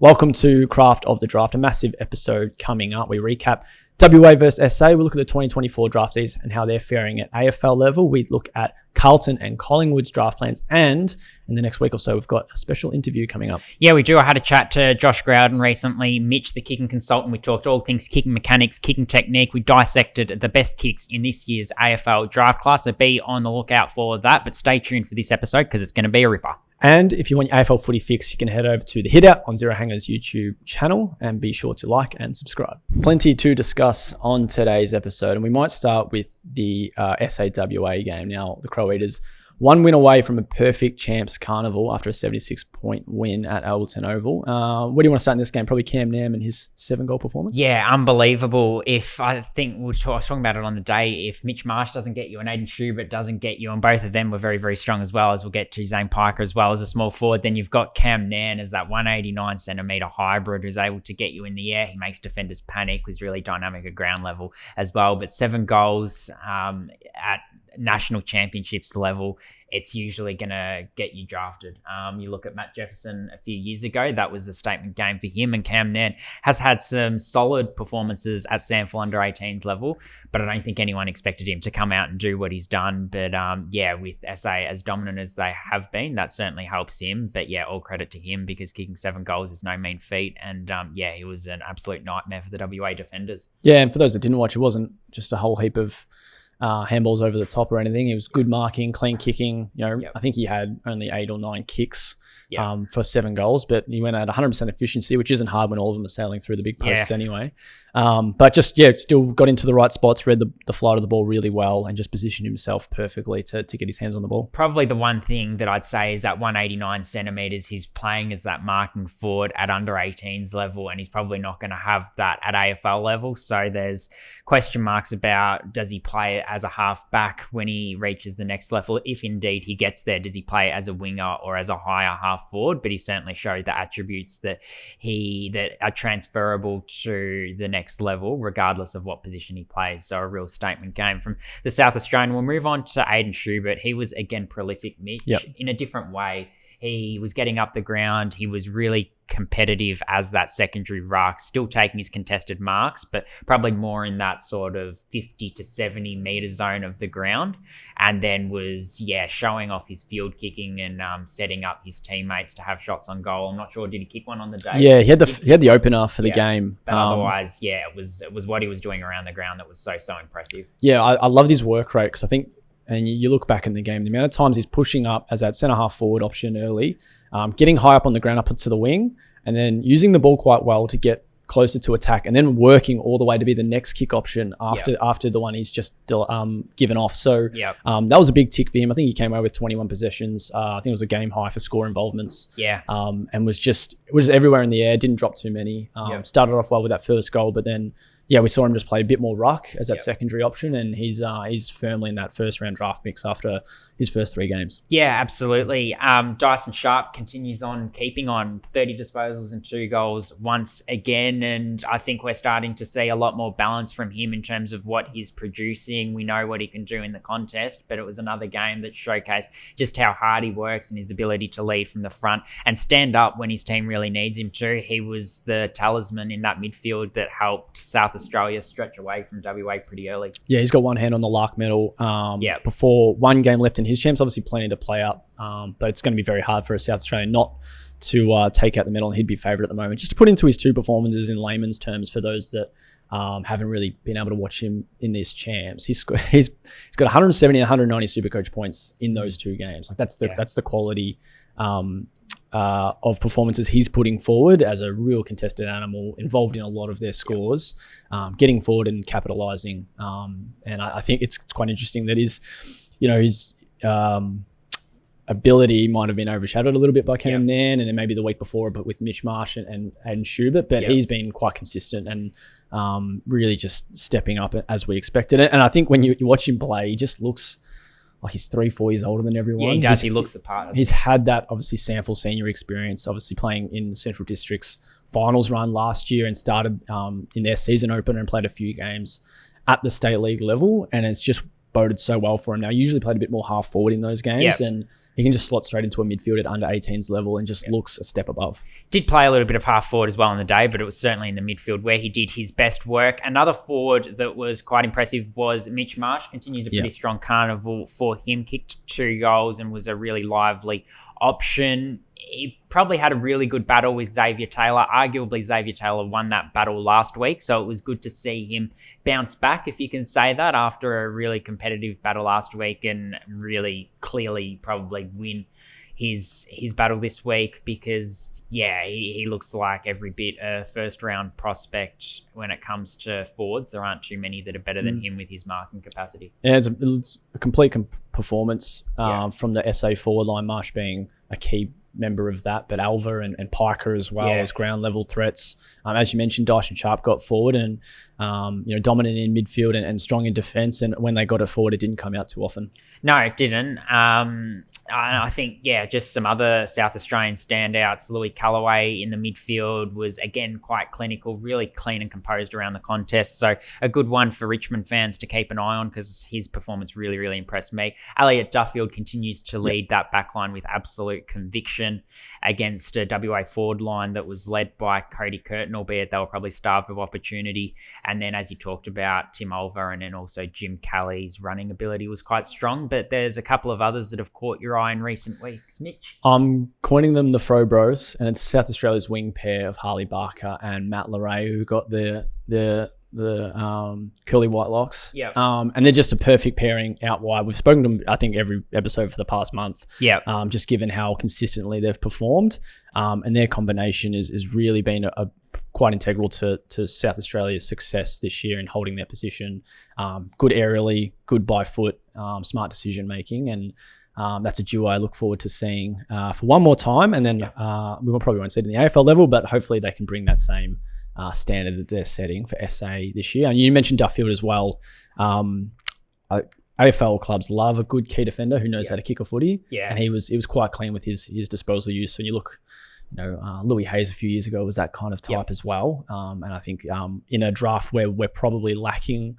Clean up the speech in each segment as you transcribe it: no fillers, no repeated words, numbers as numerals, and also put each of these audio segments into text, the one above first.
Welcome to Craft of the Draft, a massive episode coming up. We recap WA versus SA. We look at the 2024 draftees and how they're faring at AFL level. We look at Carlton and Collingwood's draft plans, and in the next week or so, we've got a special interview coming up. Yeah, we do. I had a chat to Josh Growden recently, Mitch, the kicking consultant. We talked all things kicking mechanics, kicking technique. We dissected the best kicks in this year's AFL draft class, so be on the lookout for that. But stay tuned for this episode because it's going to be a ripper. And if you want your AFL footy fix, you can head over to the Hideout on Zero Hangers YouTube channel and be sure to like and subscribe. Plenty to discuss on today's episode, and we might start with the SAWA game. Now, the Crow Eaters, one win away from a perfect champs carnival after a 76-point win at Alberton Oval. Where do you want to start in this game? Probably Cam Nairn and his 7-goal performance? Yeah, unbelievable. I was talking about it on the day, if Mitch Marsh doesn't get you and Aiden Schubert doesn't get you, and both of them were very, very strong as well, as we'll get to Zane Piker as well as a small forward, then you've got Cam Nairn as that 189 centimetre hybrid who's able to get you in the air. He makes defenders panic, was really dynamic at ground level as well. But 7 goals at national championships level, it's usually going to get you drafted. You look at Matt Jefferson a few years ago, that was the statement game for him, and Cam Nairn has had some solid performances at Sample under-18s level, but I don't think anyone expected him to come out and do what he's done. But with SA as dominant as they have been, that certainly helps him. But yeah, all credit to him because kicking 7 goals is no mean feat, and he was an absolute nightmare for the WA defenders. Yeah, and for those that didn't watch, it wasn't just a whole heap of handballs over the top or anything. It was good marking, clean kicking. I think he had only 8 or 9 kicks for 7 goals, but he went at 100% efficiency, which isn't hard when all of them are sailing through the big posts anyway. But still got into the right spots, read the flight of the ball really well, and just positioned himself perfectly to get his hands on the ball. Probably the one thing that I'd say is that 189 centimetres, he's playing as that marking forward at under 18s level, and he's probably not going to have that at AFL level. So there's question marks about, does he play as a half back when he reaches the next level? If indeed he gets there, does he play as a winger or as a higher half forward? But he certainly showed the attributes that are transferable to the next level, regardless of what position he plays. So a real statement game from the South Australian. We'll move on to Aiden Schubert. He was again prolific, Mitch, in a different way. He was getting up the ground. He was really competitive as that secondary ruck, still taking his contested marks, but probably more in that sort of 50 to 70 metre zone of the ground. And then was, showing off his field kicking and setting up his teammates to have shots on goal. I'm not sure, did he kick one on the day? Yeah, he had the opener for the game. But otherwise, it was what he was doing around the ground that was so impressive. Yeah, I loved his work rate because I think, and you look back in the game, the amount of times he's pushing up as that centre half forward option early, getting high up on the ground, up to the wing, and then using the ball quite well to get closer to attack, and then working all the way to be the next kick option after the one he's just given off. So that was a big tick for him. I think he came away with 21 possessions. I think it was a game high for score involvements. And was everywhere in the air. Didn't drop too many. Started off well with that first goal, but then we saw him just play a bit more ruck as that secondary option, and he's firmly in that first round draft mix after his first 3 games. Yeah, absolutely. Dyson Sharp continues on keeping on 30 disposals and 2 goals once again, and I think we're starting to see a lot more balance from him in terms of what he's producing. We know what he can do in the contest, but it was another game that showcased just how hard he works and his ability to lead from the front and stand up when his team really needs him to. He was the talisman in that midfield that helped South Australia stretch away from WA pretty early. Yeah, he's got one hand on the Lark medal before 1 game left in his champs. Obviously plenty to play up, but it's going to be very hard for a South Australian not to take out the medal, and he'd be favourite at the moment. Just to put into his 2 performances in layman's terms for those that haven't really been able to watch him in this champs, he's got 170 and 190 Supercoach points in those 2 games. Like that's the quality of performances he's putting forward as a real contested animal, involved in a lot of their scores, getting forward and capitalising. And I think it's quite interesting that his ability might have been overshadowed a little bit by Cam Nairn, and then maybe the week before, but with Mitch Marsh and Schubert. But he's been quite consistent and really just stepping up as we expected. And I think when you watch him play, he just looks like he's 3-4 years older than everyone. Yeah, he does. He looks the part. He's had that, obviously, Sample senior experience, obviously playing in Central District's finals run last year, and started in their season opener and played a few games at the state league level. And it's just boded so well for him. Now, he usually played a bit more half forward in those games, and he can just slot straight into a midfield at under 18s level and just looks a step above. Did play a little bit of half forward as well on the day, but it was certainly in the midfield where he did his best work. Another forward that was quite impressive was Mitch Marsh. Continues a pretty strong carnival for him. Kicked 2 goals and was a really lively option. He probably had a really good battle with Xavier Taylor. Arguably, Xavier Taylor won that battle last week, so it was good to see him bounce back, if you can say that, after a really competitive battle last week, and really clearly probably win his battle this week, because he looks like every bit a first round prospect when it comes to forwards. There aren't too many that are better than him with his marking capacity. Yeah, it's a complete performance from the SA forward line, Marsh being a key member of that, but Alva and Piker as well as ground level threats. As you mentioned, Dyson Sharp got forward and dominant in midfield and strong in defence, and when they got it forward, it didn't come out too often. No, it didn't. I think, just some other South Australian standouts. Louis Callaway in the midfield was, again, quite clinical, really clean and composed around the contest. So a good one for Richmond fans to keep an eye on, because his performance really, really impressed me. Elliot Duffield continues to lead that backline with absolute conviction against a WA forward line that was led by Cody Curtin, albeit they were probably starved of opportunity. And then, as you talked about, Tim Olver and then also Jim Kelly's running ability was quite strong. But there's a couple of others that have caught your eye in recent weeks. Mitch? I'm coining them the Fro Bros, and it's South Australia's wing pair of Harley Barker and Matt Leray, who got the curly white locks. And they're just a perfect pairing out wide. We've spoken to them, I think, every episode for the past month. Just given how consistently they've performed. And their combination is really been a quite integral to South Australia's success this year in holding their position. Good aerially, good by foot, smart decision making, and that's a duo I look forward to seeing for one more time. And then we probably won't see it in the AFL level, but hopefully they can bring that same standard that they're setting for SA this year. And you mentioned Duffield as well. AFL clubs love a good key defender who knows how to kick a footy. And he was quite clean with his disposal use. When you look, Louis Hayes a few years ago was that kind of type as well. And I think in a draft where we're probably lacking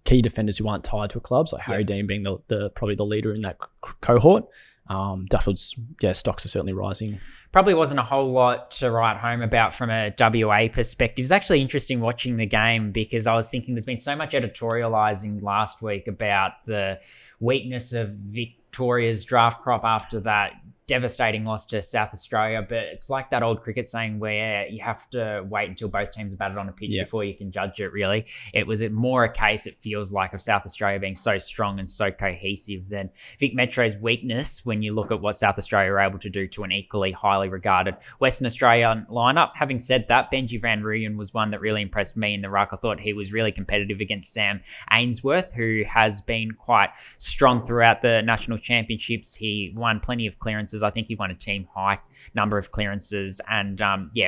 key defenders who aren't tied to a club, so Harry Dean being the probably the leader in that cohort, Duffield's stocks are certainly rising. Probably wasn't a whole lot to write home about from a WA perspective. It's actually interesting watching the game, because I was thinking there's been so much editorialising last week about the weakness of Victoria's draft crop after that devastating loss to South Australia, but it's like that old cricket saying where you have to wait until both teams are batted on a pitch before you can judge it, really. It was more a case, it feels like, of South Australia being so strong and so cohesive than Vic Metro's weakness when you look at what South Australia were able to do to an equally highly regarded Western Australian lineup. Having said that, Benji Van Rooyen was one that really impressed me in the ruck. I thought he was really competitive against Sam Ainsworth, who has been quite strong throughout the national championships. He won plenty of clearances. I think he won a team high number of clearances, and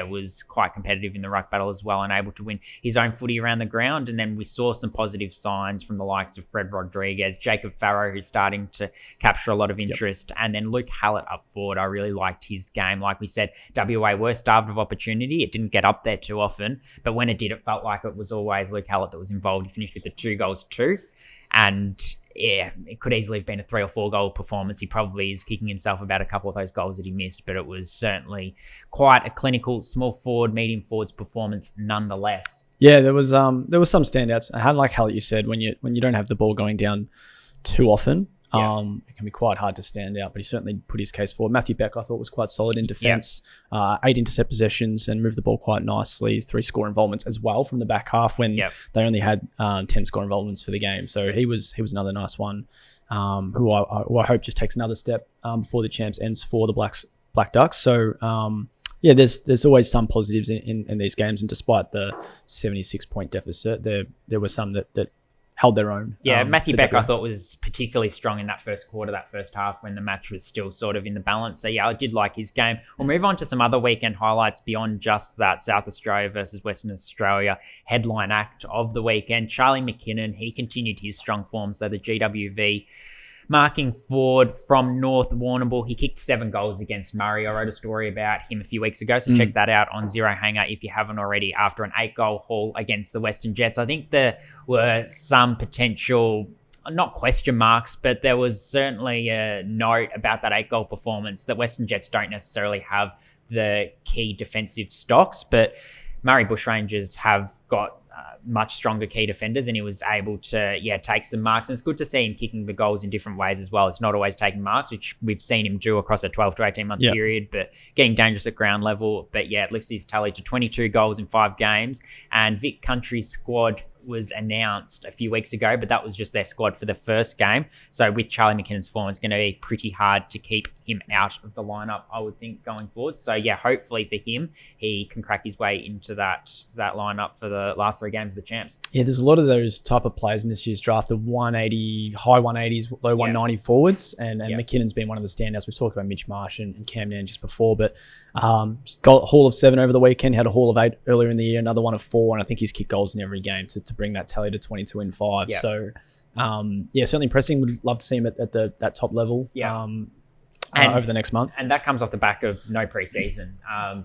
was quite competitive in the ruck battle as well, and able to win his own footy around the ground. And then we saw some positive signs from the likes of Fred Rodriguez, Jacob Farrow, who's starting to capture a lot of interest, and then Luke Hallett up forward. I really liked his game. Like we said, WA were starved of opportunity. It didn't get up there too often, but when it did, it felt like it was always Luke Hallett that was involved. He finished with the 2 goals too, and it could easily have been a 3 or 4 goal performance. He probably is kicking himself about a couple of those goals that he missed, but it was certainly quite a clinical small forward, medium forwards performance nonetheless. Yeah, there was some standouts. I had, like how you said, when you don't have the ball going down too often, it can be quite hard to stand out, but he certainly put his case forward. Matthew Beck, I thought, was quite solid in defence. 8 intercept possessions and moved the ball quite nicely. 3 score involvements as well from the back half when they only had 10 score involvements for the game. So he was another nice one, who I hope just takes another step before the champs ends for the Black Ducks. So there's always some positives in these games, and despite the 76-point deficit, there were some that held their own. Matthew Beck, I thought, was particularly strong in that first quarter, that first half, when the match was still sort of in the balance. So, I did like his game. We'll move on to some other weekend highlights beyond just that South Australia versus Western Australia headline act of the weekend. Charlie McKinnon, he continued his strong form. So the GWV marking forward from North Warrnambool. He kicked 7 goals against Murray. I wrote a story about him a few weeks ago, so check that out on Zero Hanger if you haven't already, after an 8-goal haul against the Western Jets. I think there were some potential not question marks, but there was certainly a note about that 8-goal performance that Western Jets don't necessarily have the key defensive stocks, but Murray Bushrangers have got much stronger key defenders, and he was able to take some marks. And it's good to see him kicking the goals in different ways as well. It's not always taking marks, which we've seen him do across a 12 to 18 month period, but getting dangerous at ground level. But it lifts his tally to 22 goals in 5 games. And Vic Country's squad was announced a few weeks ago, but that was just their squad for the first game. So with Charlie McKinnon's form, it's going to be pretty hard to keep him out of the lineup, I would think, going forward. So hopefully for him, he can crack his way into that lineup for the last 3 games of the champs. Yeah, there's a lot of those type of players in this year's draft, the 180, high 180s, low 190 forwards, and McKinnon's been one of the standouts. We've talked about Mitch Marsh and Cam Nairn just before, but got a haul of 7 over the weekend, had a haul of 8 earlier in the year, another one of 4, and I think he's kicked goals in every game to bring that tally to 22 and 5. Yep. So, certainly impressing. Would love to see him at that top level. Over the next month. And that comes off the back of no preseason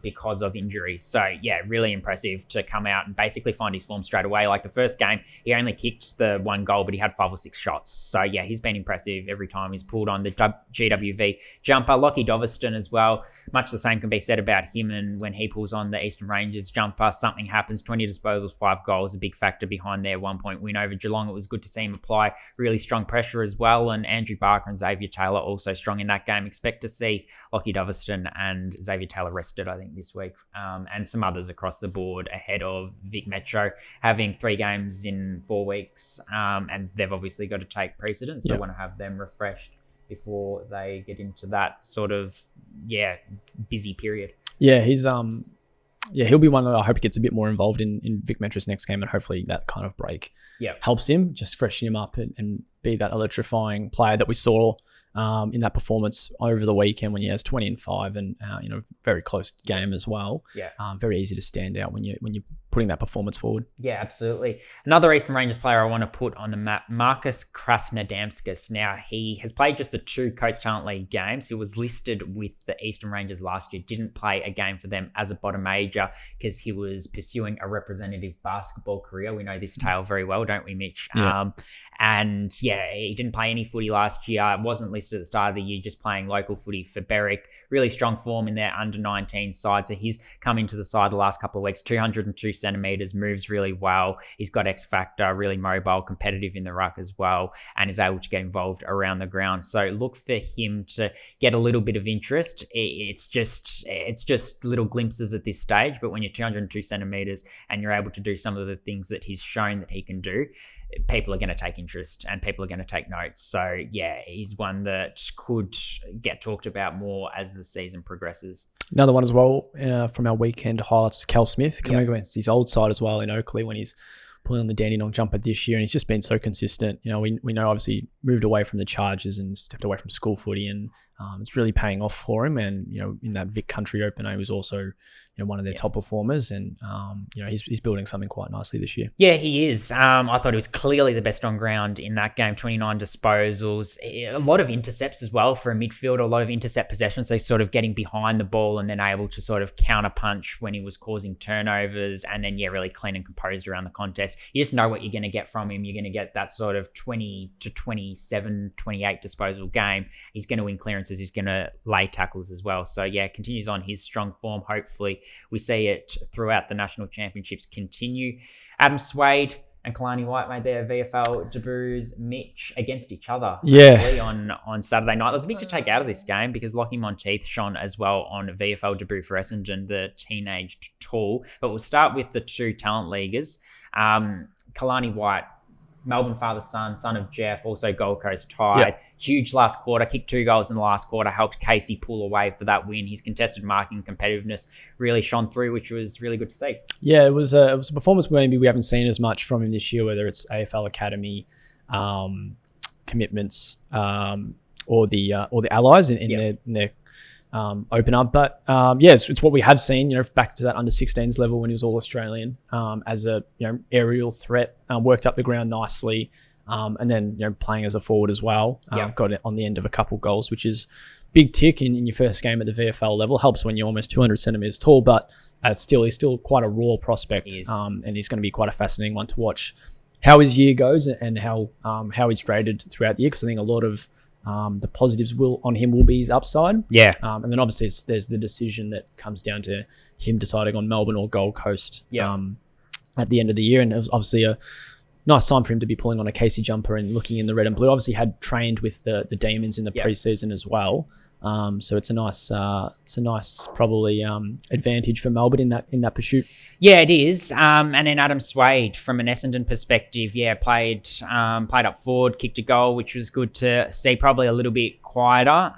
because of injuries. So, really impressive to come out and basically find his form straight away. Like the first game, he only kicked the 1 goal, but he had 5 or 6 shots. So, he's been impressive every time he's pulled on the GWV jumper. Lockie Doveston as well. Much the same can be said about him, and when he pulls on the Eastern Rangers jumper, something happens. 20 disposals, 5 goals, a big factor behind their 1-point win over Geelong. It was good to see him apply really strong pressure as well. And Andrew Barker and Xavier Taylor also strong in that game. Expect to see Lockie Doveston and Xavier Taylor rested, I think, this week, and some others across the board ahead of Vic Metro having 3 games in 4 weeks, and they've obviously got to take precedence. So I want to have them refreshed before they get into that sort of busy period. He's he'll be one that I hope gets a bit more involved in Vic Metro's next game, and hopefully that kind of break helps him just freshen him up and be that electrifying player that we saw in that performance over the weekend when he has 20 and 5 and very close game as well. Very easy to stand out when you're putting that performance forward. Yeah, absolutely. Another Eastern Rangers player I want to put on the map, Marcus Krasnodamskis. Now, he has played just the 2 Coates Talent League games. He was listed with the Eastern Rangers last year, didn't play a game for them as a bottom major because he was pursuing a representative basketball career. We know this tale very well, don't we, Mitch? He didn't play any footy last year. Wasn't listed at the start of the year, just playing local footy for Berwick. Really strong form in their under-19 side. So he's come into the side the last couple of weeks, 202 centimetres, moves really well. He's got X factor, really mobile, competitive in the ruck as well, and is able to get involved around the ground. So look for him to get a little bit of interest. It's just little glimpses at this stage, but when you're 202 centimetres and you're able to do some of the things that he's shown that he can do, people are going to take interest and people are going to take notes. So he's one that could get talked about more as the season progresses. Another one as well from our weekend highlights was Cal Smith coming against his old side as well in Oakley when he's pulling on the Dandenong jumper this year, and he's just been so consistent. We know obviously moved away from the Chargers and stepped away from school footy, and it's really paying off for him. And in that Vic Country opener, he was also one of their top performers, and he's building something quite nicely this year. Yeah, he is. I thought he was clearly the best on ground in that game. 29 disposals, a lot of intercepts as well for a midfielder, a lot of intercept possessions. So he's sort of getting behind the ball and then able to sort of counter punch when he was causing turnovers, and then really clean and composed around the contest. You just know what you're going to get from him. You're going to get that sort of 20 to 27, 28 disposal game. He's going to win clearances. He's going to lay tackles as well. So continues on his strong form. Hopefully we see it throughout the national championships continue. Adam Swade and Kalani White made their VFL debuts, Mitch, against each other on Saturday night. There's a bit to take out of this game because Lockie Monteith shone as well on a VFL debut for Essendon, the teenage tall. But we'll start with the 2 talent leaguers. Kalani White, Melbourne father-son of Jeff, also Gold Coast tied. Huge last quarter, kicked 2 goals in the last quarter, helped Casey pull away for that win. His contested marking competitiveness really shone through, which was really good to see. Yeah, it was a performance maybe we haven't seen as much from him this year, whether it's AFL Academy commitments or the Allies in their opener. But it's what we have seen, back to that under 16s level when he was all Australian as a aerial threat, worked up the ground nicely, and then playing as a forward as well. Got it on the end of a couple goals, which is big tick in your first game at the VFL level. Helps when you're almost 200 centimeters tall, but he's still quite a raw prospect, and he's going to be quite a fascinating one to watch how his year goes and how he's rated throughout the year, because I think a lot of the positives on him will be his upside. Yeah. And then obviously there's the decision that comes down to him deciding on Melbourne or Gold Coast at the end of the year. And it was obviously a nice time for him to be pulling on a Casey jumper and looking in the red and blue. Obviously had trained with the Demons in the preseason as well. So it's a nice probably advantage for Melbourne in that pursuit. Yeah, it is. And then Adam Swade, from an Essendon perspective, played up forward, kicked a goal, which was good to see. Probably a little bit quieter,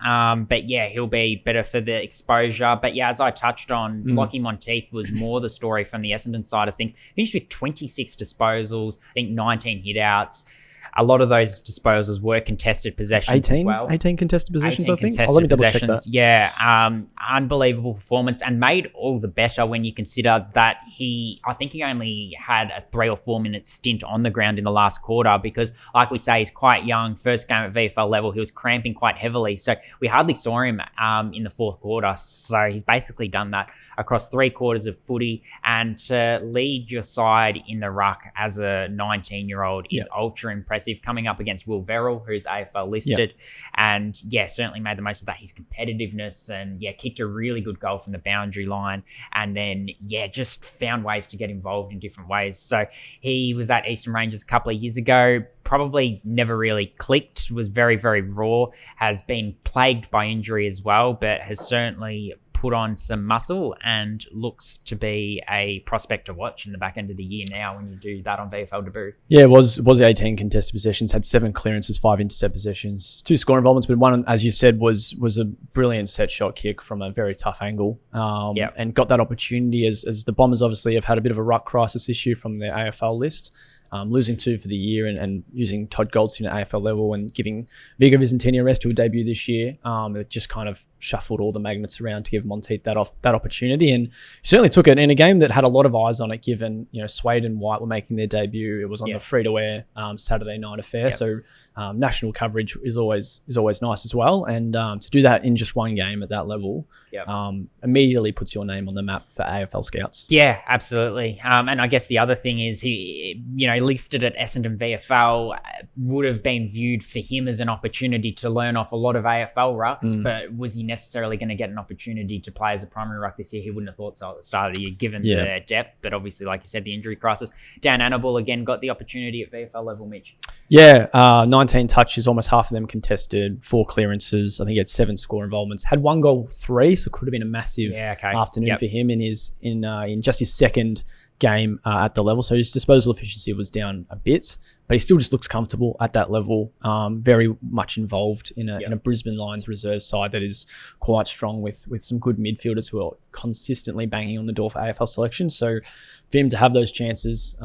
but he'll be better for the exposure. But as I touched on, Lachie Monteith was more the story from the Essendon side of things. Finished with 26 disposals, I think 19 hitouts. A lot of those disposals were contested possessions as well. 18 contested possessions, 18 I think. Contested let me double check that. Yeah, unbelievable performance, and made all the better when you consider that I think he only had a 3 or 4 minute stint on the ground in the last quarter because, like we say, he's quite young. First game at VFL level, he was cramping quite heavily. So we hardly saw him in the fourth quarter. So he's basically done that across 3 quarters of footy, and to lead your side in the ruck as a 19-year-old is ultra impressive, coming up against Will Verrill, who's AFL listed, and certainly made the most of that, his competitiveness, and kicked a really good goal from the boundary line, and then just found ways to get involved in different ways. So he was at Eastern Rangers a couple of years ago, probably never really clicked, was very, very raw, has been plagued by injury as well, but has certainly put on some muscle and looks to be a prospect to watch in the back end of the year now when you do that on VFL debut. Yeah, it was 18 contested possessions, had 7 clearances, 5 intercept possessions, 2 score involvements, but one, as you said, was a brilliant set shot kick from a very tough angle, and got that opportunity as the Bombers obviously have had a bit of a ruck crisis issue from their AFL list. Losing 2 for the year and using Todd Goldstein at AFL level and giving Vigo Vicentini a rest to a debut this year, it just kind of shuffled all the magnets around to give Monteith that opportunity, and he certainly took it in a game that had a lot of eyes on it, given Swade and White were making their debut. It was on the free-to-air Saturday night affair, so national coverage is always nice as well, and to do that in just one game at that level immediately puts your name on the map for AFL scouts. Yeah, absolutely. And I guess the other thing is he, listed at Essendon VFL, would have been viewed for him as an opportunity to learn off a lot of AFL rucks, but was he necessarily going to get an opportunity to play as a primary ruck this year? He wouldn't have thought so at the start of the year, given the depth, but obviously, like you said, the injury crisis. Dan Annable again got the opportunity at VFL level, Mitch. 19 touches, almost half of them contested, 4 clearances. I think he had 7 score involvements, had 1 goal, 3, so it could have been a massive afternoon for him in just his second game at the level. So his disposal efficiency was down a bit, but he still just looks comfortable at that level, very much involved in a Brisbane Lions reserve side that is quite strong with some good midfielders who are consistently banging on the door for AFL selection. So for him to have those chances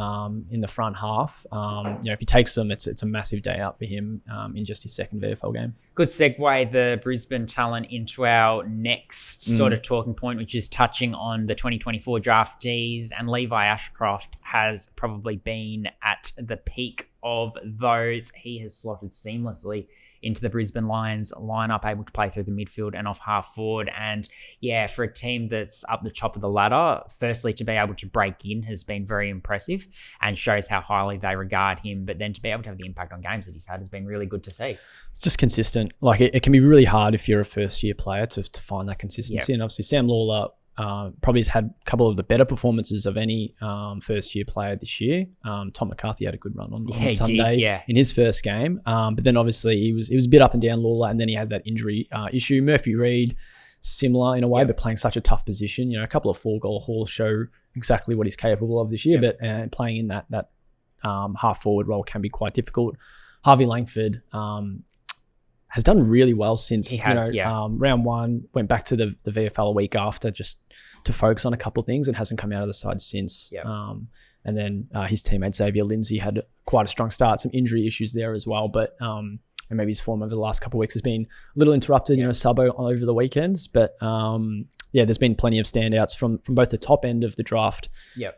in the front half, if he takes them, it's a massive day out for him in just his second VFL game. Good segue, the Brisbane talent, into our next sort of talking point, which is touching on the 2024 draftees, and Levi Ashcroft has probably been at the peak of those. He has slotted seamlessly into the Brisbane Lions lineup, able to play through the midfield and off half forward. And for a team that's up the top of the ladder, firstly, to be able to break in has been very impressive and shows how highly they regard him. But then to be able to have the impact on games that he's had has been really good to see. It's just consistent. Like it can be really hard if you're a first year player to find that consistency. And obviously Sam Lawler probably has had a couple of the better performances of any first year player this year. Tom McCarthy had a good run on Sunday in his first game. But then obviously he was a bit up and down, Lawler, and then he had that injury issue. Murphy Reid, similar in a way, but playing such a tough position. A couple of 4-goal hauls show exactly what he's capable of this year, but playing in that half forward role can be quite difficult. Harvey Langford has done really well since round 1, went back to the VFL a week after just to focus on a couple of things and hasn't come out of the side since. And then his teammate Xavier Lindsay had quite a strong start, some injury issues there as well, but and maybe his form over the last couple of weeks has been a little interrupted, sub over the weekends, but there's been plenty of standouts from both the top end of the draft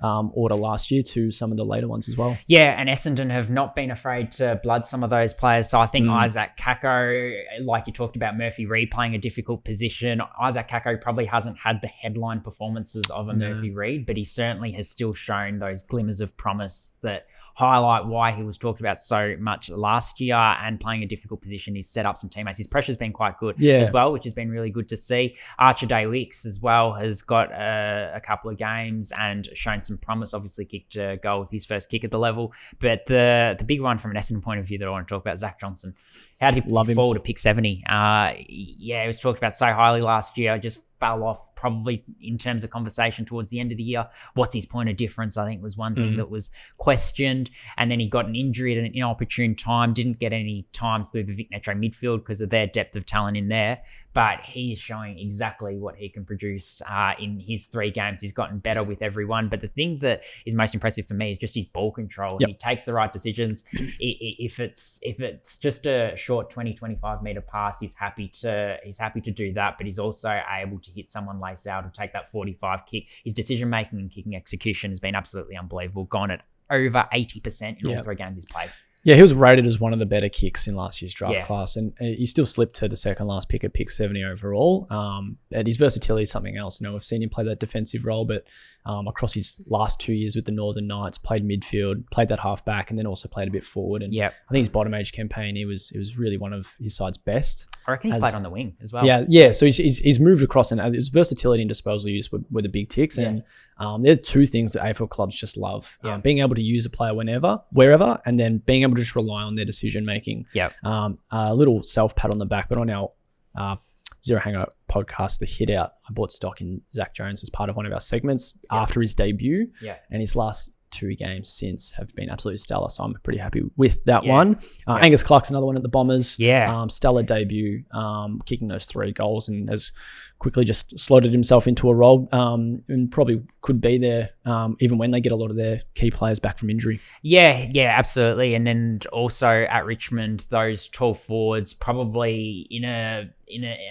order last year to some of the later ones as well. Yeah, and Essendon have not been afraid to blood some of those players. So I think Isaac Kako, like you talked about Murphy Reid playing a difficult position, Isaac Kako probably hasn't had the headline performances of a Murphy Reid, but he certainly has still shown those glimmers of promise that highlight why he was talked about so much last year, and playing a difficult position. He's set up some teammates. His pressure's been quite good as well, which has been really good to see. Archer Day-Wicks as well has got a couple of games and shown some promise. Obviously kicked a goal with his first kick at the level. But the big one from an Essendon point of view that I want to talk about, Zach Johnson. How did he fall to pick 70? He was talked about so highly last year. Just fell off probably in terms of conversation towards the end of the year. What's his point of difference, I think, was one thing that was questioned. And then he got an injury at an inopportune time, didn't get any time through the Vic Metro midfield because of their depth of talent in there. But he is showing exactly what he can produce in his 3 games. He's gotten better with everyone. But the thing that is most impressive for me is just his ball control. He takes the right decisions. If it's just a short 20, 25 meter pass, he's happy to do that. But he's also able to hit someone lace out or take that 45 kick. His decision making and kicking execution has been absolutely unbelievable. Gone at over 80% in all 3 games he's played. Yeah, he was rated as one of the better kicks in last year's draft class, and he still slipped to the second last pick at pick 70 overall. And his versatility is something else. We've seen him play that defensive role, but across his last 2 years with the Northern Knights, played midfield, played that half back, and then also played a bit forward. And I think his bottom age campaign, it was really one of his side's best. I reckon he's played on the wing as well. Yeah. So he's moved across, and his versatility and disposal use were the big ticks. And there's 2 things that AFL clubs just love: being able to use a player wherever, and then being able to just rely on their decision making. A little self pat on the back, but on our Zero Hanger podcast, The Hit Out, I bought stock in Zach Jones as part of one of our segments after his debut, and his last 2 games since have been absolutely stellar. So I'm pretty happy with that one. Angus Clark's another one at the Bombers. Stellar debut, kicking those 3 goals, and has quickly just slotted himself into a role, and probably could be there even when they get a lot of their key players back from injury. Yeah, absolutely. And then also at Richmond, those tall forwards probably in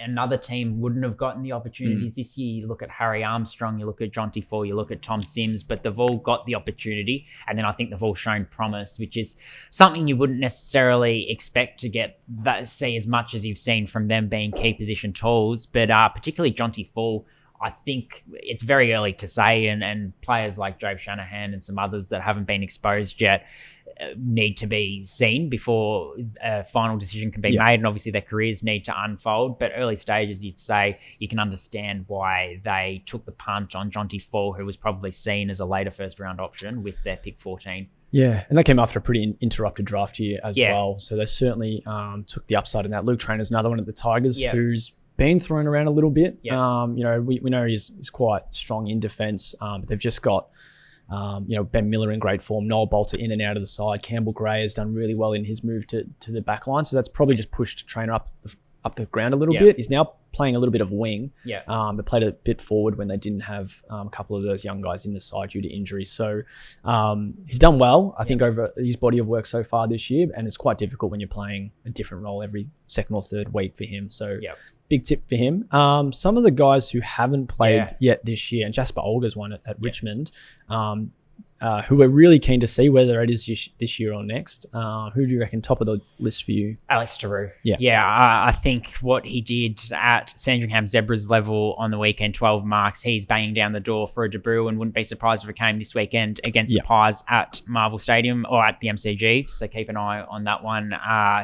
another team wouldn't have gotten the opportunities this year. You look at Harry Armstrong, you look at Jonty Fall, you look at Tom Sims, but they've all got the opportunity, and then I think they've all shown promise, which is something you wouldn't necessarily expect to see as much as you've seen from them being key position talls, but particularly Jonty Fall. I think it's very early to say, and players like Jobe Shanahan and some others that haven't been exposed yet need to be seen before a final decision can be made, and obviously their careers need to unfold. But early stages, you'd say you can understand why they took the punt on Jonty Fall, who was probably seen as a later first round option with their pick 14. Yeah, and that came after a pretty interrupted draft year as well. So they certainly took the upside in that. Luke Trainer's another one at the Tigers who's been thrown around a little bit. We know he's quite strong in defence, but they've just got Ben Miller in great form, Noel Bolter in and out of the side. Campbell Gray has done really well in his move to the back line, so that's probably just pushed Trainer up the ground a little bit. He's now playing a little bit of wing, but played a bit forward when they didn't have a couple of those young guys in the side due to injury. So he's done well, I think, over his body of work so far this year, and it's quite difficult when you're playing a different role every second or third week for him. So big tip for him. Some of the guys who haven't played yet this year, and Jasper Olga's one at Richmond, who we're really keen to see whether it is this year or next. Who do you reckon top of the list for you? Alex Tarou. I think what he did at Sandringham Zebras level on the weekend, 12 marks, he's banging down the door for a debut, and wouldn't be surprised if it came this weekend against the Pies at Marvel Stadium or at the MCG. So keep an eye on that one.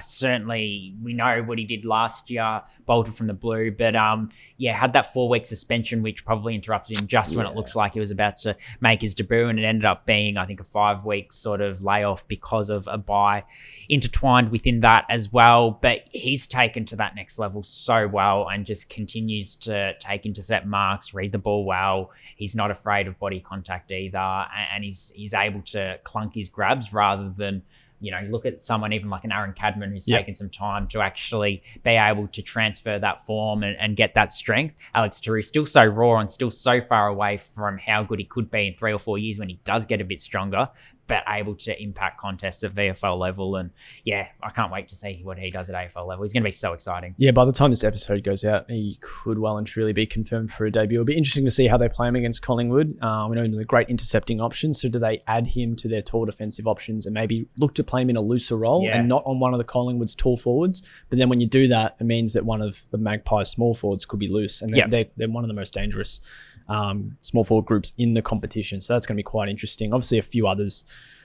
Certainly, we know what he did last year, bolted from the blue, but had that 4-week suspension, which probably interrupted him just when it looked like he was about to make his debut, and it ended up being, I think, a 5-week sort of layoff because of a bye intertwined within that as well. But he's taken to that next level so well and just continues to take intercept marks, read the ball well. He's not afraid of body contact either, and he's able to clunk his grabs rather than, you look at someone even like an Aaron Cadman who's taken some time to actually be able to transfer that form and get that strength. Alex Tarou still so raw and still so far away from how good he could be in 3 or 4 years when he does get a bit stronger. but able to impact contests at VFL level. And yeah, I can't wait to see what he does at AFL level. He's going to be so exciting. Yeah, by the time this episode goes out, he could well and truly be confirmed for a debut. It'll be interesting to see how they play him against Collingwood. We know he's a great intercepting option, so do they add him to their tall defensive options and maybe look to play him in a looser role and not on one of the Collingwood's tall forwards? But then when you do that, it means that one of the Magpies' small forwards could be loose, and they're one of the most dangerous small forward groups in the competition. So that's going to be quite interesting. Obviously, a few others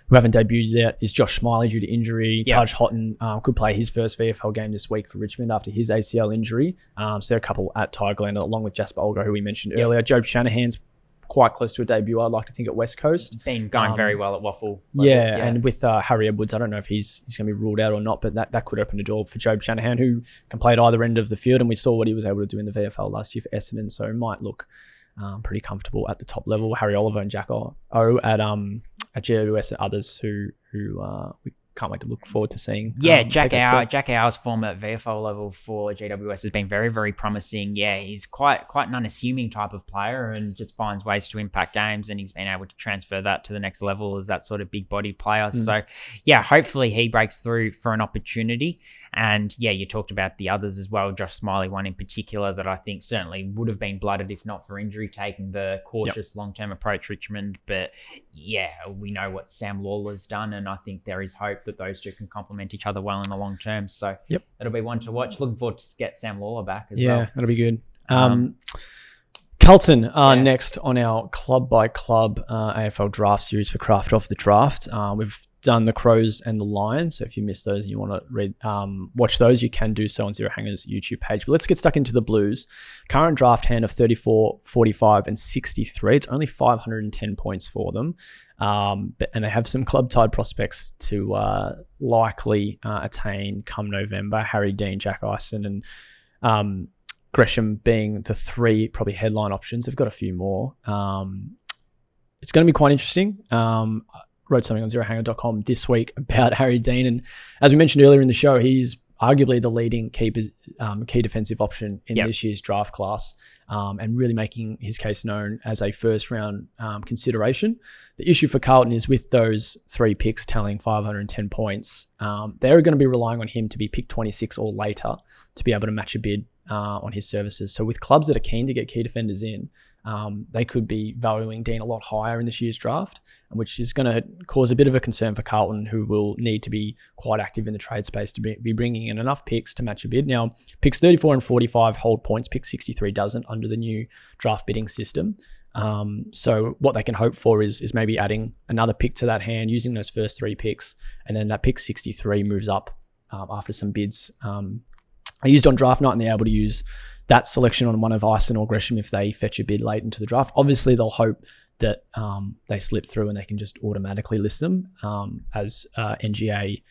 who haven't debuted yet is Josh Smiley due to injury. Taj Houghton could play his first VFL game this week for Richmond after his ACL injury. So there are a couple at Tigerland, along with Jasper Olga, who we mentioned earlier. Job Shanahan's quite close to a debut, I'd like to think, at West Coast. Been going very well at Waffle. And with Harry Edwards, I don't know if he's going to be ruled out or not, but that could open the door for Job Shanahan, who can play at either end of the field, and we saw what he was able to do in the VFL last year for Essendon, so might look pretty comfortable at the top level. Harry Oliver and Jack O at GWS and others who we can't wait to look forward to seeing. Jack Hour's form at VFL level for GWS has been very, very promising. He's quite an unassuming type of player and just finds ways to impact games, and he's been able to transfer that to the next level as that sort of big body player. So hopefully he breaks through for an opportunity. And you talked about the others as well. Josh Smiley, one in particular that I think certainly would have been blooded if not for injury, taking the cautious long-term approach Richmond. But we know what Sam Lawler's done, and I think there is hope that those two can complement each other well in the long term. So that'll be one to watch. Looking forward to get Sam Lawler back as well. Yeah, that'll be good. Carlton are next on our club-by-club AFL draft series for Craft Off the Draft. We've done the Crows and the Lions, so if you missed those and you want to watch those, you can do so on Zero Hanger's YouTube page. But let's get stuck into the Blues. Current draft hand of 34, 45 and 63. It's only 510 points for them, and they have some club-tied prospects to likely attain come November. Harry Dean, Jack Ison and Gresham being the three probably headline options. They've got a few more. It's going to be quite interesting. Wrote something on zerohanger.com this week about Harry Dean, and as we mentioned earlier in the show, he's arguably the leading key defensive option in this year's draft class, and really making his case known as a first round consideration. The issue for Carlton is with those three picks tallying 510 points, they're going to be relying on him to be picked 26 or later to be able to match a bid on his services. So with clubs that are keen to get key defenders in, they could be valuing Dean a lot higher in this year's draft, which is going to cause a bit of a concern for Carlton, who will need to be quite active in the trade space to be bringing in enough picks to match a bid. Now, picks 34 and 45 hold points, pick 63 doesn't under the new draft bidding system. So what they can hope for is maybe adding another pick to that hand, using those first three picks, and then that pick 63 moves up after some bids. I used on draft night, and they're able to use that selection on one of Ison or Gresham if they fetch a bid late into the draft. Obviously, they'll hope that they slip through and they can just automatically list them as NGA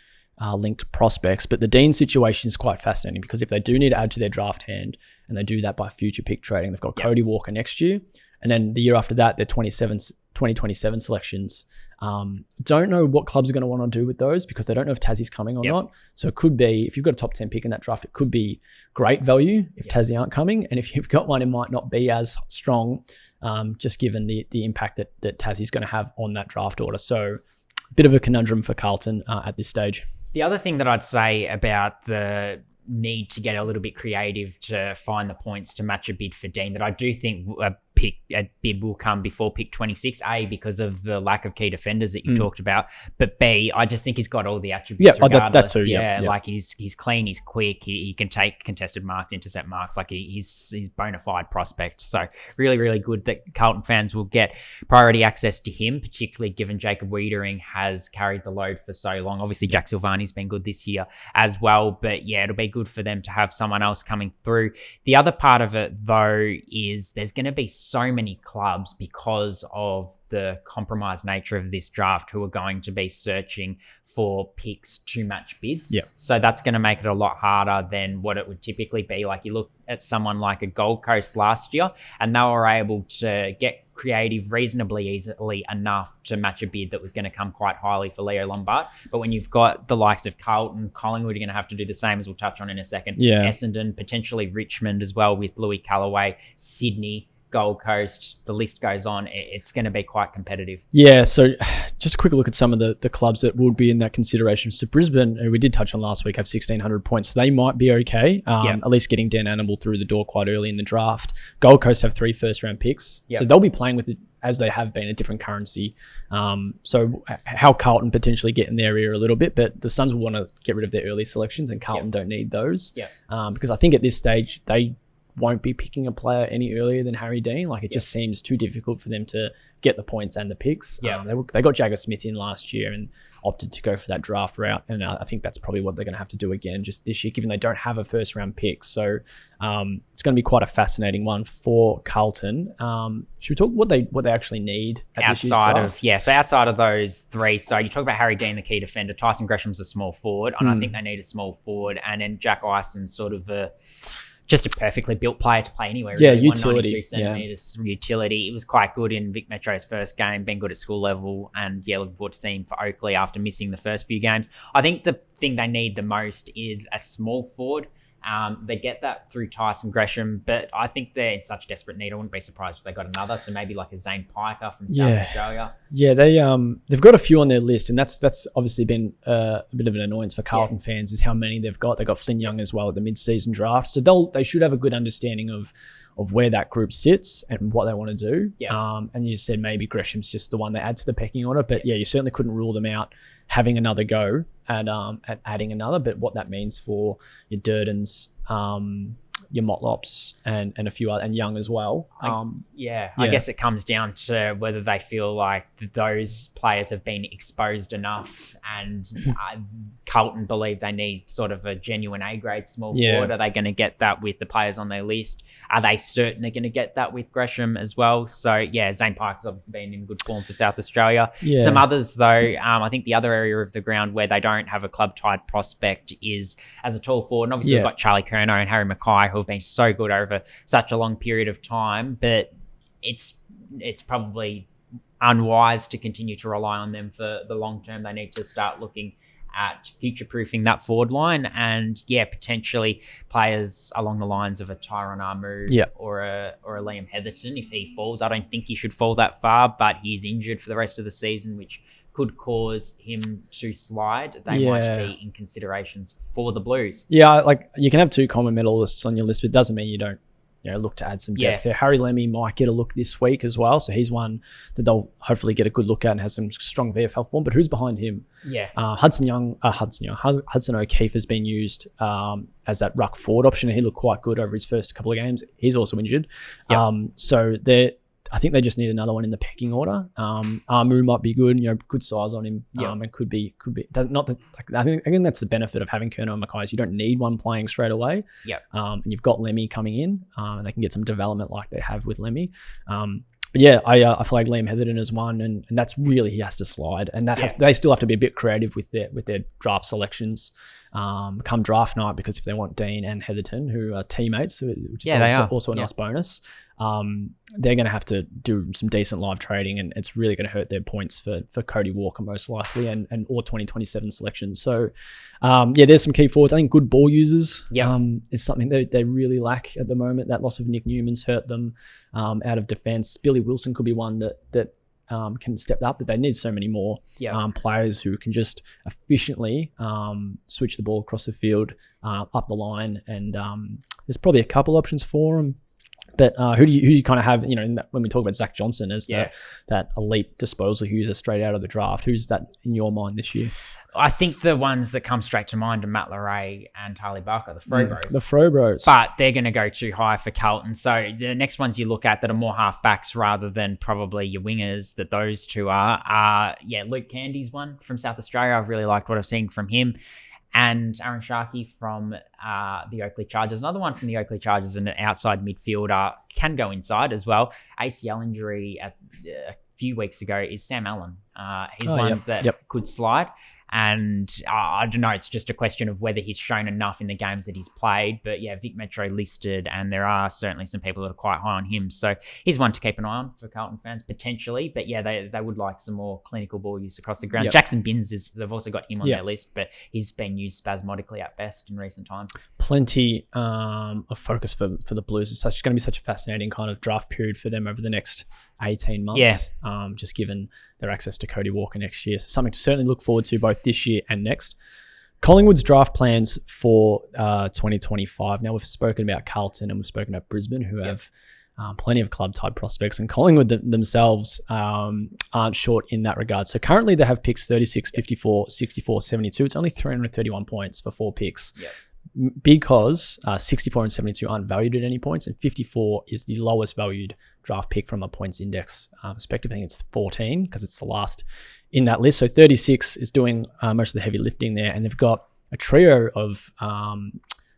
linked prospects. But the Dean situation is quite fascinating, because if they do need to add to their draft hand, and they do that by future pick trading, they've got Cody Walker next year, and then the year after that, they're 2027 selections. Don't know what clubs are going to want to do with those, because they don't know if Tassie's coming or not. So it could be, if you've got a top 10 pick in that draft, it could be great value if Tassie aren't coming. And if you've got one, it might not be as strong, just given the impact that Tassie's going to have on that draft order. So a bit of a conundrum for Carlton at this stage. The other thing that I'd say about the need to get a little bit creative to find the points to match a bid for Dean, that I do think a bid will come before pick 26, A, because of the lack of key defenders that you talked about, but B, I just think he's got all the attributes regardless. That too, like he's clean, he's quick, he can take contested marks, intercept marks, like he's bona fide prospect. So really, really good that Carlton fans will get priority access to him, particularly given Jacob Wiedering has carried the load for so long. Obviously, Jack Silvani's been good this year as well, but it'll be good for them to have someone else coming through. The other part of it, though, is there's going to be so many clubs, because of the compromised nature of this draft, who are going to be searching for picks to match bids. So that's going to make it a lot harder than what it would typically be. Like, you look at someone like a Gold Coast last year, and they were able to get creative reasonably easily enough to match a bid that was going to come quite highly for Leo Lombard. But when you've got the likes of Carlton, Collingwood, you're going to have to do the same, as we'll touch on in a second. Essendon, potentially Richmond as well with Louis Callaway, Sydney, Gold Coast, the list goes on. It's going to be quite competitive. Yeah, so just a quick look at some of the clubs that would be in that consideration. So Brisbane, who we did touch on last week, have 1,600 points. So they might be okay, at least getting Dan Animal through the door quite early in the draft. Gold Coast have 3 first-round picks. Yep. So they'll be playing with it as they have been, a different currency. So how Carlton potentially get in their ear a little bit, but the Suns will want to get rid of their early selections and Carlton don't need those. Because I think at this stage, they won't be picking a player any earlier than Harry Dean. Like it just seems too difficult for them to get the points and the picks. They got Jagger Smith in last year and opted to go for that draft route. And I think that's probably what they're going to have to do again just this year, given they don't have a first round pick. So it's going to be quite a fascinating one for Carlton. Should we talk what they actually need at this year's draft? So outside of those 3, so you talk about Harry Dean, the key defender, Tyson Gresham's a small forward, and I think they need a small forward, and then Jack Ison's sort of just a perfectly built player to play anywhere. Really. Utility. 192 centimetres utility. It was quite good in Vic Metro's first game, been good at school level, and looking forward to seeing him for Oakley after missing the first few games. I think the thing they need the most is a small forward. They get that through Tyson Gresham, but I think they're in such desperate need. I wouldn't be surprised if they got another. So maybe like a Zane Piker from South Australia. Yeah, they've got a few on their list, and that's obviously been a bit of an annoyance for Carlton fans is how many they've got. They got Flynn Young as well at the mid-season draft, so they should have a good understanding of where that group sits and what they want to do. And you said maybe Gresham's just the one they add to the pecking order, but you certainly couldn't rule them out having another go at adding another. But what that means for your Durdens, your Motlops and a few other, and Young as well. I guess it comes down to whether they feel like those players have been exposed enough, and Carlton believe they need sort of a genuine A-grade small forward. Are they going to get that with the players on their list? Are they certain they're going to get that with Gresham as well? So, Zane Piker's obviously been in good form for South Australia. Some others, though, I think the other area of the ground where they don't have a club-tied prospect is as a tall forward. And obviously, they've got Charlie Curnow and Harry Mackay, who have been so good over such a long period of time. But it's probably unwise to continue to rely on them for the long term. They need to start looking at future-proofing that forward line and, potentially players along the lines of a Tyron Armu or a Liam Heatherton if he falls. I don't think he should fall that far, but he's injured for the rest of the season, which could cause him to slide. They might be in considerations for the Blues. Yeah, like you can have 2 common medalists on your list, but it doesn't mean you don't look to add some depth there. Harry Lemmy might get a look this week as well, so he's one that they'll hopefully get a good look at and has some strong VFL form. But who's behind him? Hudson O'Keefe has been used as that ruck forward option, and he looked quite good over his first couple of games. He's also injured, so I think they just need another one in the pecking order. Armu might be good, good size on him. And could be. Not that. I think again that's the benefit of having Curnow and Mackay. You don't need one playing straight away. And you've got Lemmy coming in, and they can get some development like they have with Lemmy. But I flag Liam Heatherton as one, and that's really he has to slide, and they still have to be a bit creative with their draft selections. Come draft night, because if they want Dean and Heatherton, who are teammates, which is also a nice bonus, they're going to have to do some decent live trading, and it's really going to hurt their points for Cody Walker most likely, and or 2027 selections. So there's some key forwards. I think good ball users is something they really lack at the moment. That loss of Nick Newman's hurt them out of defence. Billy Wilson could be one that can step up, but they need so many more players who can just efficiently switch the ball across the field, up the line, and there's probably a couple options for them. But who do you kind of have, when we talk about Zach Johnson as that elite disposal user straight out of the draft, who's that in your mind this year? I think the ones that come straight to mind are Matt Leray and Harley Barker, the Fro Bros. The Fro Bros. But they're going to go too high for Carlton. So the next ones you look at that are more halfbacks rather than probably your wingers, that those two are Luke Candy's one from South Australia. I've really liked what I've seen from him. And Aaron Sharkey from the Oakley Chargers. Another one from the Oakley Chargers, an outside midfielder, can go inside as well. ACL injury a few weeks ago is Sam Allen. He's one that could slide. And I don't know, it's just a question of whether he's shown enough in the games that he's played. But Vic Metro listed, and there are certainly some people that are quite high on him. So he's one to keep an eye on for Carlton fans, potentially. But they would like some more clinical ball use across the ground. Jackson Binns, they've also got him on their list, but he's been used spasmodically at best in recent times. plenty of focus for the Blues. It's going to be such a fascinating kind of draft period for them over the next 18 months. Yeah. Just given their access to Cody Walker next year. So something to certainly look forward to both this year and next. Collingwood's draft plans for 2025. Now, we've spoken about Carlton and we've spoken about Brisbane, who have plenty of club-type prospects, and Collingwood themselves aren't short in that regard. So currently they have picks 36, 54, 64, 72. It's only 331 points for 4 picks. Yep. Because 64 and 72 aren't valued at any points, and 54 is the lowest valued draft pick from a points index perspective. I think it's 14 because it's the last in that list. So 36 is doing most of the heavy lifting there, and they've got a trio of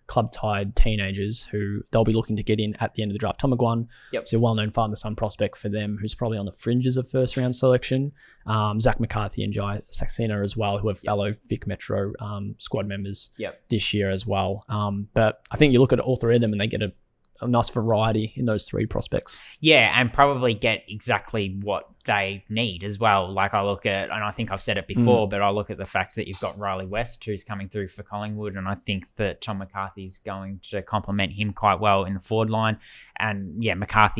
club-tied teenagers who they'll be looking to get in at the end of the draft. Tom McGuan, is a well-known father-son prospect for them, who's probably on the fringes of first-round selection. Zach McCarthy and Jai Saxena as well, who are fellow Vic Metro squad members this year as well. But I think you look at all three of them and they get a nice variety in those 3 prospects. Yeah, and probably get exactly what they need as well. Like I look at, and I think I've said it before, but I look at the fact that you've got Riley West, who's coming through for Collingwood, and I think that Tom McCarthy's going to complement him quite well in the forward line. And yeah,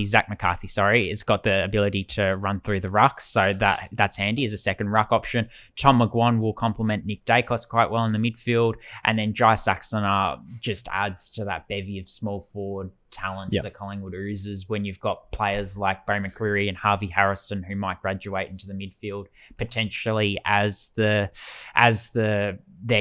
Zach McCarthy, has got the ability to run through the rucks, so that's handy as a second ruck option. Tom McGuan will complement Nick Dacos quite well in the midfield, and then Jai Saxena just adds to that bevy of small forward talent that Collingwood oozes when you've got players like Beau McCreary and Harvey Harrison who might graduate into the midfield potentially as their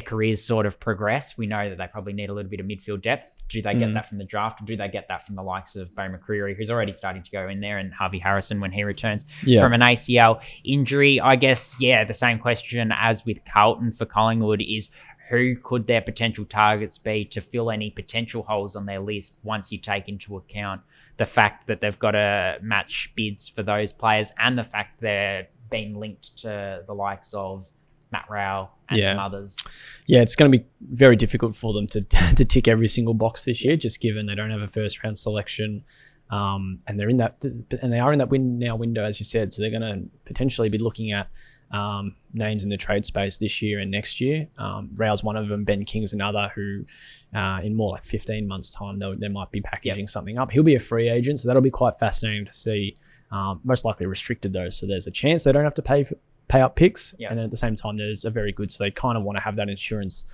careers sort of progress. We know that they probably need a little bit of midfield depth. Do they get that from the draft, or do they get that from the likes of Beau McCreary, who's already starting to go in there, and Harvey Harrison when he returns from an ACL injury? I guess, the same question as with Carlton for Collingwood is, who could their potential targets be to fill any potential holes on their list once you take into account the fact that they've got to match bids for those players and the fact they're being linked to the likes of Matt Rowell and some others. Yeah, it's going to be very difficult for them to tick every single box this year, just given they don't have a first round selection. And they are in that window, as you said. So they're going to potentially be looking at names in the trade space this year and next year. Rao's one of them. Ben King's another who, in more like 15 months' time, they might be packaging something up. He'll be a free agent, so that'll be quite fascinating to see. Most likely restricted though, so there's a chance they don't have to pay up picks, and then at the same time there's a very good, so they kind of want to have that insurance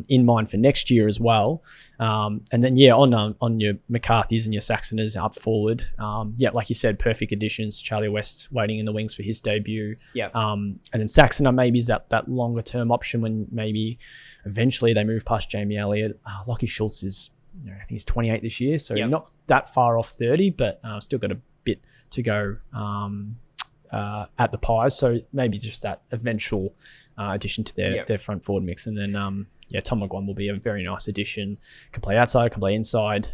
in mind for next year as well. And then on your McCarthys and your Saxoners up forward, like you said, perfect additions. Charlie West waiting in the wings for his debut, and then Saxoner maybe is that longer term option when maybe eventually they move past Jamie Elliott. Lockie Schultz is, I think he's 28 this year, so not that far off 30, but still got a bit to go at the Pies, so maybe just that eventual addition to their front forward mix. And then Tom McGuan will be a very nice addition. Can play outside, can play inside,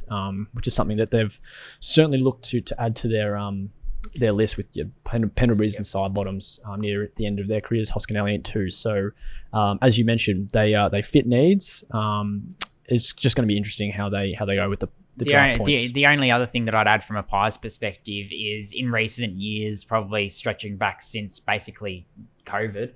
which is something that they've certainly looked to add to their list with your Pendlebury's and side bottoms near the end of their careers. Hoskin Elliott too. So as you mentioned, they fit needs. It's just going to be interesting how they go with the draft points. The only other thing that I'd add from a Pies perspective is in recent years, probably stretching back since basically COVID,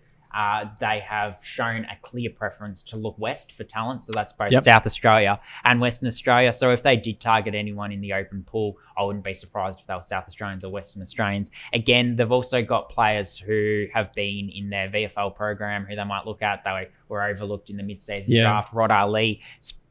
they have shown a clear preference to look west for talent. So that's both South Australia and Western Australia. So if they did target anyone in the open pool, I wouldn't be surprised if they were South Australians or Western Australians. Again, they've also got players who have been in their VFL program who they might look at. They were overlooked in the mid-season draft. Rod Ali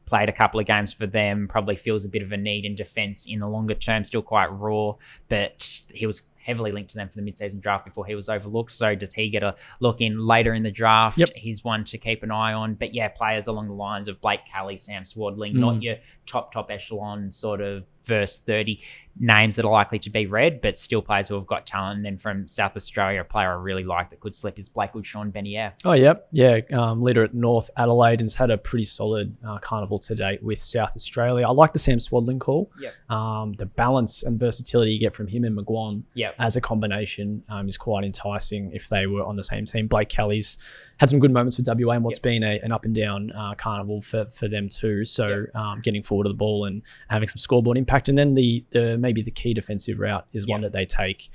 played a couple of games for them, probably feels a bit of a need in defence in the longer term, still quite raw, but he was heavily linked to them for the mid-season draft before he was overlooked. So does he get a look in later in the draft? He's one to keep an eye on. But players along the lines of Blake Kelly, Sam Swadling, not your top echelon sort of first 30 names that are likely to be read, but still players who have got talent. And then from South Australia, a player I really like that could slip is Blakewood Sean Benier. Leader at North Adelaide and has had a pretty solid carnival to date with South Australia. I like the Sam Swadling call. The balance and versatility you get from him and McGuan as a combination is quite enticing if they were on the same team. Blake Kelly's had some good moments for WA and what's been an up and down carnival for them too. So getting forward to the ball and having some scoreboard impact. And then the maybe the key defensive route is one that they take.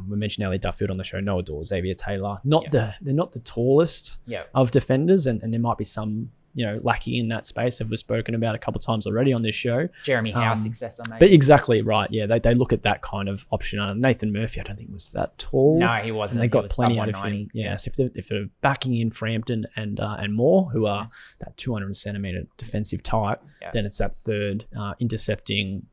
We mentioned Elliot Duffield on the show, Noah Dawes, Xavier Taylor. They're not the tallest of defenders, and there might be some lacking in that space, as we've spoken about a couple of times already on this show. Jeremy Howe's successor, maybe. But exactly right. Yeah, they look at that kind of option. Nathan Murphy, I don't think was that tall. No, he wasn't. And they got plenty out of him. Yeah, so if they're backing in Frampton and Moore, who are that 200 centimetre defensive type, then it's that third intercepting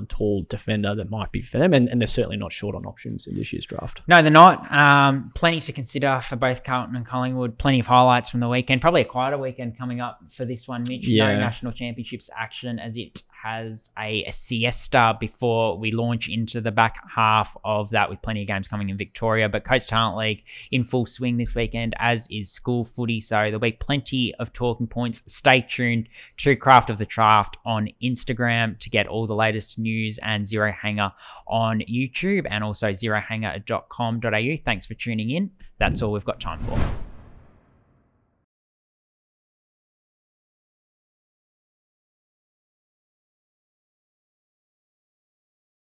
tall defender that might be for them. And they're certainly not short on options in this year's draft. No, they're not. Plenty to consider for both Carlton and Collingwood. Plenty of highlights from the weekend. Probably a quieter weekend coming up for this one, Mitch. Yeah. No national championships action, as it has a siesta before we launch into the back half of that, with plenty of games coming in Victoria. But Coast Talent League in full swing this weekend, as is school footy. So there'll be plenty of talking points. Stay tuned to Craft of the Draft on Instagram to get all the latest news, and Zero Hanger on YouTube, and also zerohanger.com.au. Thanks for tuning in. That's all we've got time for.